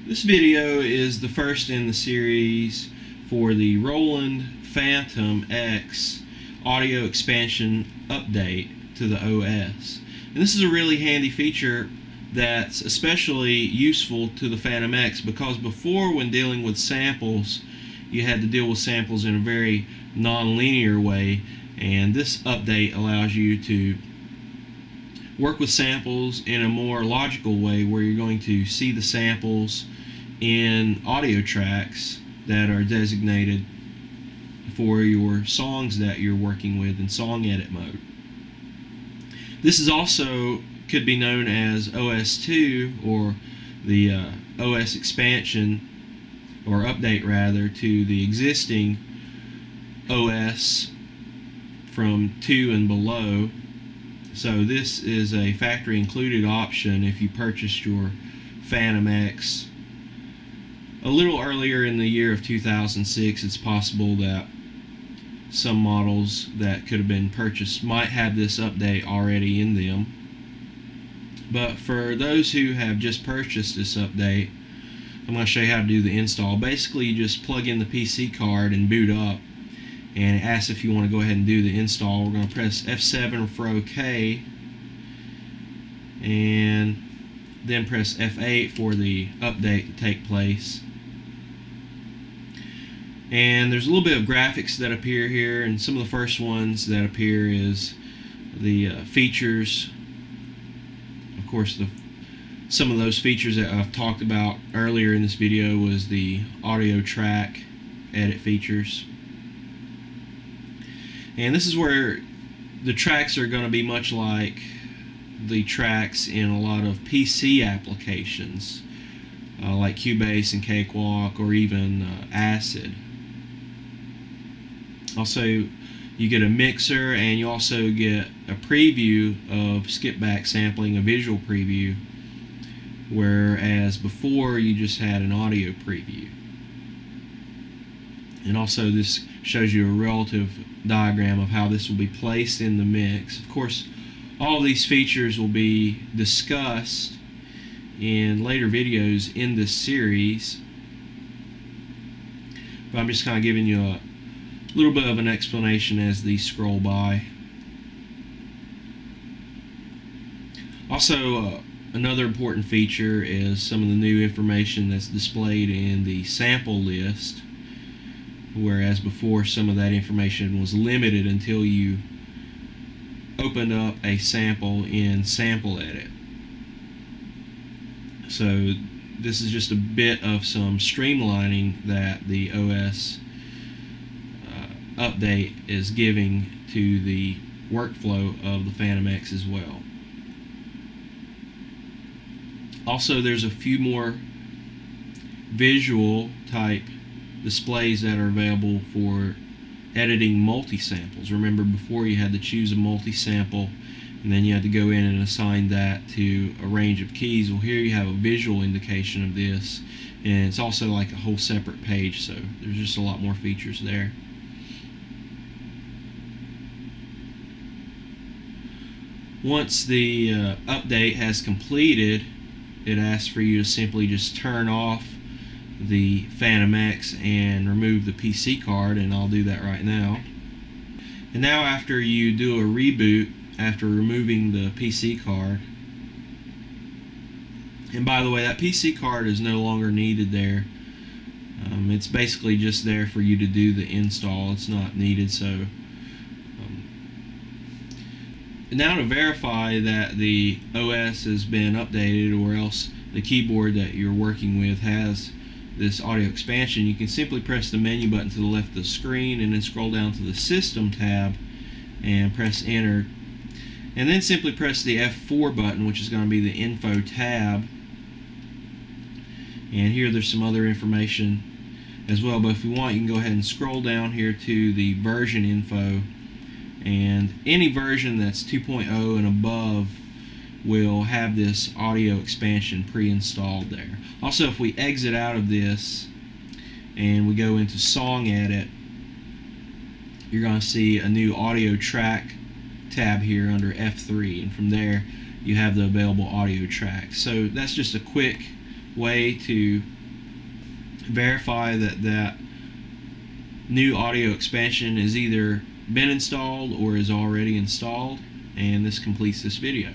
This video is the first in the series for the Roland FantomX audio expansion update to the OS. And this is a really handy feature that's especially useful to the FantomX because before, when dealing with samples, you had to deal with samples in a very non-linear way, and this update allows you to work with samples in a more logical way where you're going to see the samples in audio tracks that are designated for your songs that you're working with in song edit mode. This is also could be known as OS2, or the OS expansion or update rather to the existing OS from 2 and below. So this is a factory included option if you purchased your FantomX a little earlier in the year of 2006. It's possible that some models that could have been purchased might have this update already in them. But for those who have just purchased this update, I'm going to show you how to do the install. Basically, you just plug in the PC card and boot up, and it asks if you want to go ahead and do the install. We're going to press F7 for OK, and then press F8 for the update to take place. And there's a little bit of graphics that appear here, and some of the first ones that appear is the features. Of course, some of those features that I've talked about earlier in this video was the audio track edit features. And this is where the tracks are going to be much like the tracks in a lot of PC applications, like Cubase and Cakewalk, or even Acid. Also, you get a mixer, and you also get a preview of skip back sampling, a visual preview, whereas before you just had an audio preview. And also this shows you a relative diagram of how this will be placed in the mix. Of course, all of these features will be discussed in later videos in this series, but I'm just kind of giving you a little bit of an explanation as these scroll by. Also, another important feature is some of the new information that's displayed in the sample list, whereas before some of that information was limited until you opened up a sample in Sample Edit. So this is just a bit of some streamlining that the OS update is giving to the workflow of the FantomX as well. Also, there's a few more visual type displays that are available for editing multi-samples. Remember, before you had to choose a multi-sample and then you had to go in and assign that to a range of keys. Well, here you have a visual indication of this, and it's also like a whole separate page, so there's just a lot more features there. Once the update has completed, it asks for you to simply just turn off the FantomX and remove the PC card, and I'll do that right now. And now, after you do a reboot after removing the PC card, and by the way, that PC card is no longer needed there. It's basically just there for you to do the install. It's not needed. So now, to verify that the OS has been updated, or else the keyboard that you're working with has this audio expansion, you can simply press the menu button to the left of the screen and then scroll down to the System tab and press Enter, and then simply press the F4 button, which is going to be the Info tab. And here there's some other information as well, but if you want, you can go ahead and scroll down here to the version info, and any version that's 2.0 and above will have this audio expansion pre-installed there. Also, if we exit out of this and we go into Song Edit, you're going to see a new audio track tab here under F3, and from there you have the available audio tracks. So that's just a quick way to verify that that new audio expansion is either been installed or is already installed, and this completes this video.